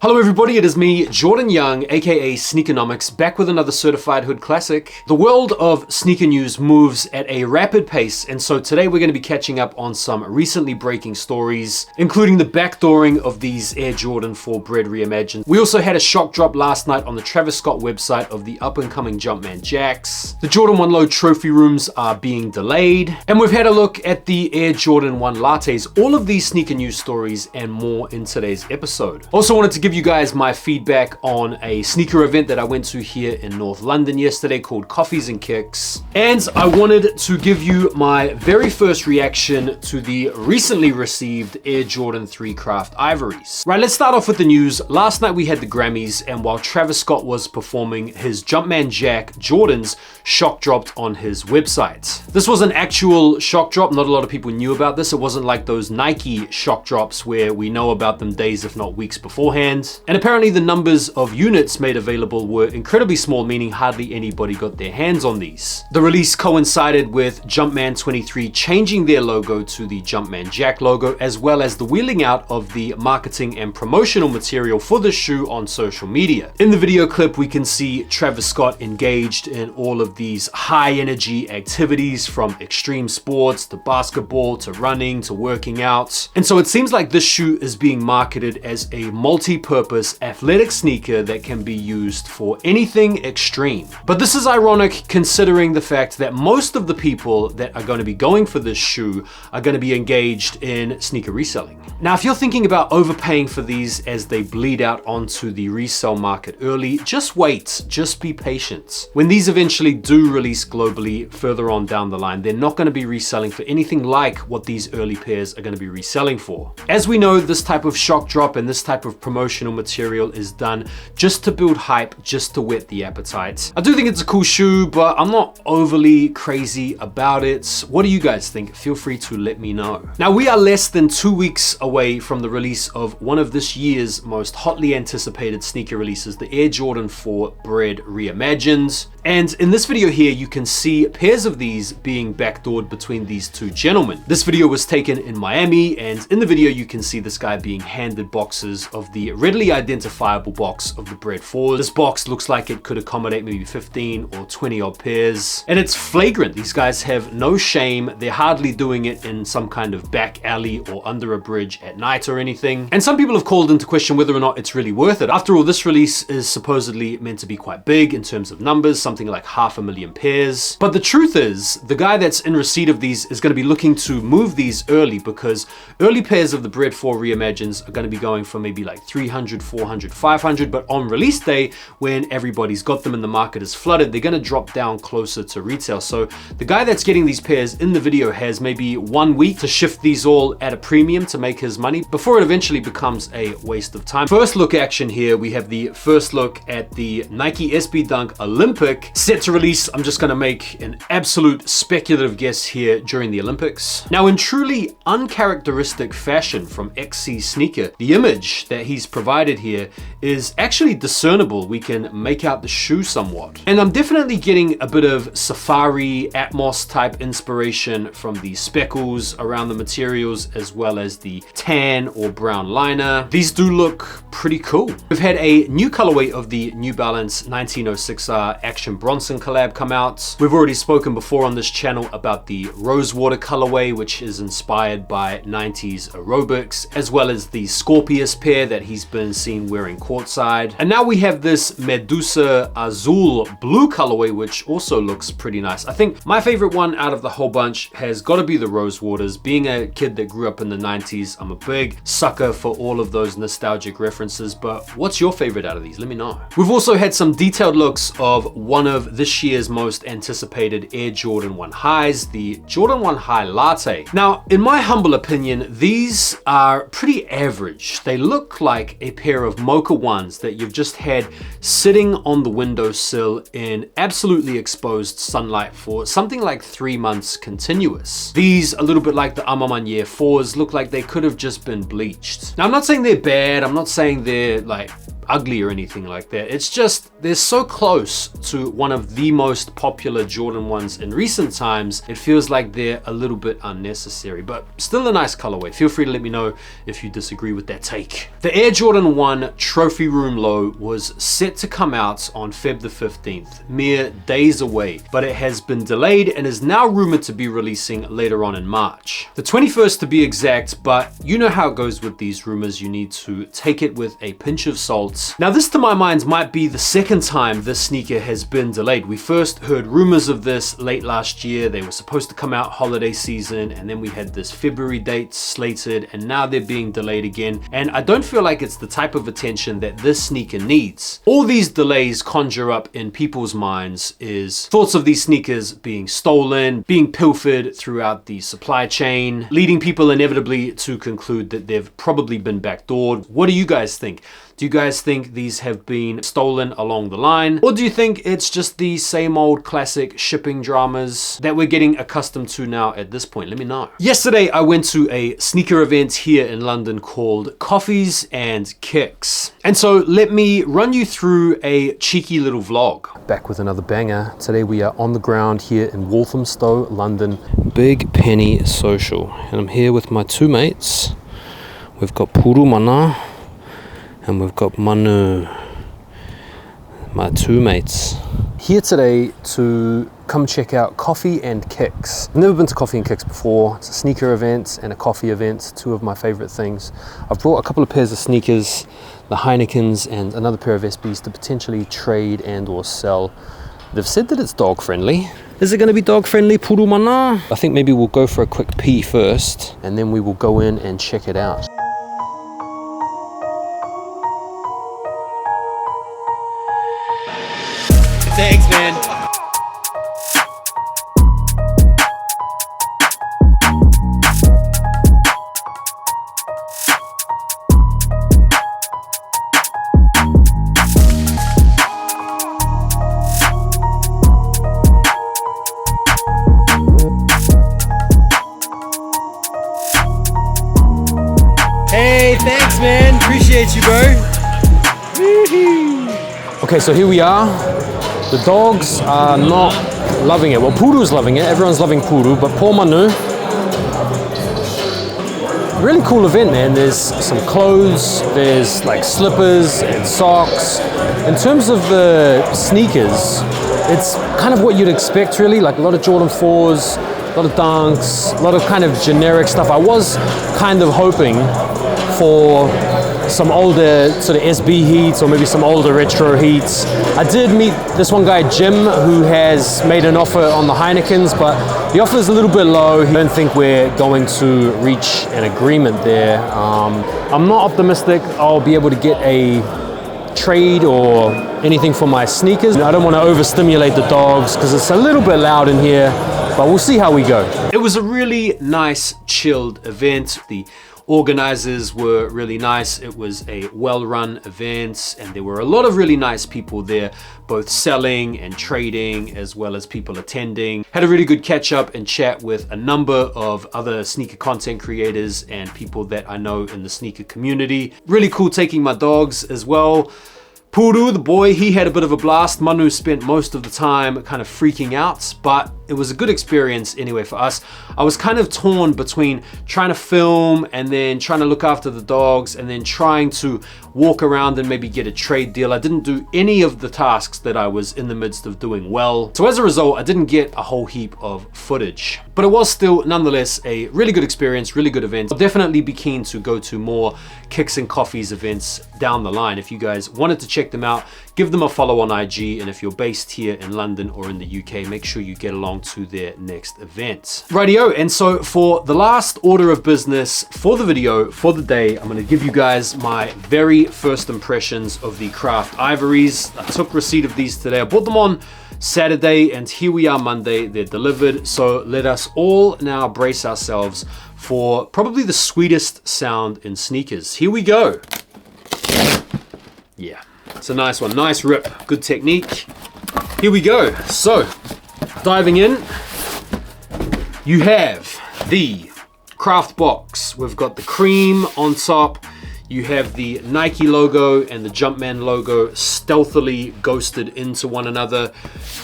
Hello everybody, it is me, Jordan Young, aka Sneakernomics, back with another certified hood classic. The world of sneaker news moves at a rapid pace, and so today we're going to be catching up on some recently breaking stories, including the backdooring of these Air Jordan 4 Bred reimagined. We also had a shock drop last night on the Travis Scott website of the up-and-coming Jumpman Jacks. The Jordan 1 Low trophy rooms are being delayed, and we've had a look at the Air Jordan 1 Lattes. All of these sneaker news stories and more in today's episode. Also wanted to give you guys my feedback on a sneaker event that I went to here in North London yesterday called Coffees and Kicks. And I wanted to give you my very first reaction to the recently received Air Jordan 3 Craft Ivories. Right, let's start off with the news. Last night we had the Grammys, and while Travis Scott was performing his Jumpman Jack Jordans, shock dropped on his website. This was an actual shock drop. Not a lot of people knew about this. It wasn't like those Nike shock drops where we know about them days if not weeks beforehand. And apparently the numbers of units made available were incredibly small, meaning hardly anybody got their hands on these. The release coincided with Jumpman 23 changing their logo to the Jumpman Jack logo, as well as the wheeling out of the marketing and promotional material for the shoe on social media. In the video clip, we can see Travis Scott engaged in all of these high energy activities, from extreme sports to basketball to running to working out. And so it seems like this shoe is being marketed as a multi-purpose athletic sneaker that can be used for anything extreme. But this is ironic considering the fact that most of the people that are going to be going for this shoe are going to be engaged in sneaker reselling. Now, if you're thinking about overpaying for these as they bleed out onto the resale market early, just wait, just be patient. When these eventually do release globally further on down the line, they're not going to be reselling for anything like what these early pairs are going to be reselling for. As we know, this type of shock drop and this type of promotional material is done just to build hype, just to whet the appetite. I do think it's a cool shoe, but I'm not overly crazy about it. What do you guys think? Feel free to let me know. Now, we are less than 2 weeks away from the release of one of this year's most hotly anticipated sneaker releases, the Air Jordan 4 Bred Reimagined. And in this video here, you can see pairs of these being backdoored between these two gentlemen. This video was taken in Miami, and in the video you can see this guy being handed boxes of the readily identifiable box of the Bred 4. This box looks like it could accommodate maybe 15 or 20 odd pairs. And it's flagrant. These guys have no shame. They're hardly doing it in some kind of back alley or under a bridge at night or anything. And some people have called into question whether or not it's really worth it. After all, this release is supposedly meant to be quite big in terms of numbers, something like 500,000 pairs. But the truth is, the guy that's in receipt of these is going to be looking to move these early, because early pairs of the Bred 4 Reimagines are going to be going for maybe like 300, 400, 500, but on release day, when everybody's got them and the market is flooded, they're going to drop down closer to retail. So the guy that's getting these pairs in the video has maybe 1 week to shift these all at a premium to make his money before it eventually becomes a waste of time. First look action here, we have the first look at the Nike SB Dunk Olympic, set to release. I'm just going to make an absolute speculative guess here during the Olympics. Now, in truly uncharacteristic fashion from XC Sneaker, the image that he's provided here is actually discernible. We can make out the shoe somewhat. And I'm definitely getting a bit of Safari Atmos type inspiration from the speckles around the materials, as well as the tan or brown liner. These do look pretty cool. We've had a new colorway of the New Balance 1906R Action Bronson collab come out. We've already spoken before on this channel about the Rosewater colorway, which is inspired by 90s aerobics, as well as the Scorpius pair that he's been seen wearing courtside. And now we have this Medusa Azul blue colorway, which also looks pretty nice. I think my favorite one out of the whole bunch has got to be the Rosewaters. Being a kid that grew up in the 90s, I'm a big sucker for all of those nostalgic references, but what's your favorite out of these? Let me know. We've also had some detailed looks of one of this year's most anticipated Air Jordan 1 highs, the Jordan 1 High Latte. Now, in my humble opinion, these are pretty average. They look like a pair of mocha ones that you've just had sitting on the windowsill in absolutely exposed sunlight for something like 3 months continuous. These, a little bit like the Amamanier 4s, look like they could have just been bleached. Now, I'm not saying they're bad. I'm not saying they're like ugly or anything like that. It's just, they're so close to one of the most popular Jordan 1s in recent times, it feels like they're a little bit unnecessary, but still a nice colorway. Feel free to let me know if you disagree with that take. The Air Jordan 1 Trophy Room Low was set to come out on Feb the 15th, mere days away, but it has been delayed and is now rumored to be releasing later on in March. The 21st to be exact, but you know how it goes with these rumors, you need to take it with a pinch of salt. Now this to my mind might be the second time this sneaker has been delayed. We first heard rumors of this late last year. They were supposed to come out holiday season, and then we had this February date slated, and now they're being delayed again. And I don't feel like it's the type of attention that this sneaker needs. All these delays conjure up in people's minds is thoughts of these sneakers being stolen, being pilfered throughout the supply chain, leading people inevitably to conclude that they've probably been backdoored. What do you guys think? Do you guys think these have been stolen along the line? Or do you think it's just the same old classic shipping dramas that we're getting accustomed to now at this point? Let me know. Yesterday, I went to a sneaker event here in London called Coffees and Kicks. And so let me run you through a cheeky little vlog. Back with another banger. Today we are on the ground here in Walthamstow, London. Big Penny Social. And I'm here with my two mates. We've got Puru Mana and we've got Manu, my two mates. Here today to come check out Coffee and Kicks. I've never been to Coffee and Kicks before. It's a sneaker event and a coffee event, two of my favorite things. I've brought a couple of pairs of sneakers, the Heinekens and another pair of SBs to potentially trade and or sell. They've said that it's dog friendly. Is it going to be dog friendly, Puru Mana? I think maybe we'll go for a quick pee first and then we will go in and check it out. Thanks, man. Hey, thanks, man. Appreciate you, bro. Okay, so here we are. The dogs are not loving it. Well, Puru's loving it. Everyone's loving Puru, but poor Manu. Really cool event, man. There's some clothes, there's like slippers and socks. In terms of the sneakers, it's kind of what you'd expect, really. Like a lot of Jordan 4s, a lot of Dunks, a lot of kind of generic stuff. I was kind of hoping for some older sort of SB heats or maybe some older retro heats. I did meet this one guy, Jim, who has made an offer on the Heinekens, but the offer is a little bit low. I don't think we're going to reach an agreement there. I'm not optimistic I'll be able to get a trade or anything for my sneakers. I don't want to overstimulate the dogs because it's a little bit loud in here, but we'll see how we go. It was a really nice, chilled event. The organizers were really nice. It was a well-run event and there were a lot of really nice people there, both selling and trading as well as people attending. Had a really good catch up and chat with a number of other sneaker content creators and people that I know in the sneaker community. Really cool taking my dogs as well. Puru, the boy, he had a bit of a blast. Manu spent most of the time kind of freaking out, but it was a good experience anyway for us. I was kind of torn between trying to film and then trying to look after the dogs and then trying to walk around and maybe get a trade deal. I didn't do any of the tasks that I was in the midst of doing well. So as a result, I didn't get a whole heap of footage, but it was still nonetheless a really good experience, really good event. I'll definitely be keen to go to more Kicks and Coffees events down the line. If you guys wanted to check them out, give them a follow on IG, and if you're based here in London or in the UK, make sure you get along to their next event. Rightio, and so for the last order of business for the video for the day, I'm gonna give you guys my very first impressions of the craft ivories. I took receipt of these today. I bought them on Saturday and here we are Monday, they're delivered. So let us all now brace ourselves for probably the sweetest sound in sneakers. Here we go. Yeah, it's a nice one, nice rip, good technique. Here we go. So diving in, you have the craft box. We've got the cream on top. You have the Nike logo and the Jumpman logo stealthily ghosted into one another.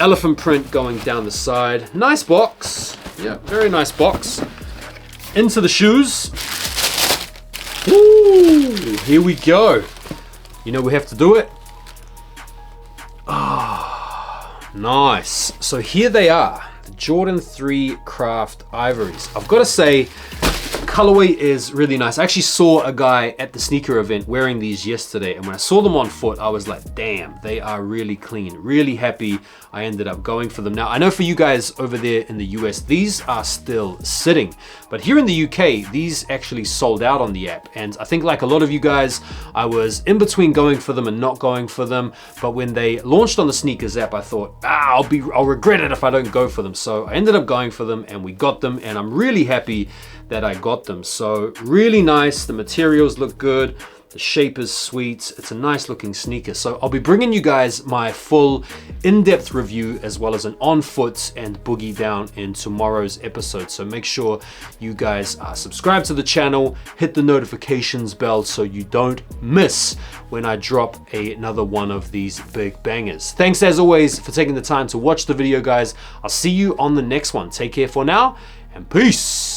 Elephant print going down the side. Nice box. Yeah, very nice box. Into the shoes. Woo! Here we go. You know we have to do it. Ah, nice. So here they are. The Jordan 3 Craft Ivories. I've got to say, colorway is really nice. I actually saw a guy at the sneaker event wearing these yesterday, and when I saw them on foot, I was like, damn, they are really clean. Really happy I ended up going for them. Now, I know for you guys over there in the US, these are still sitting, but here in the UK, these actually sold out on the app. And I think like a lot of you guys, I was in between going for them and not going for them. But when they launched on the sneakers app, I thought, I'll regret it if I don't go for them. So I ended up going for them and we got them, and I'm really happy that I got them. So really nice. The materials look good. The shape is sweet. It's a nice looking sneaker. So I'll be bringing you guys my full in-depth review as well as an on foot and boogie down in tomorrow's episode. So make sure you guys are subscribed to the channel, hit the notifications bell so you don't miss when I drop another one of these big bangers. Thanks as always for taking the time to watch the video, guys. I'll see you on the next one. Take care for now and peace.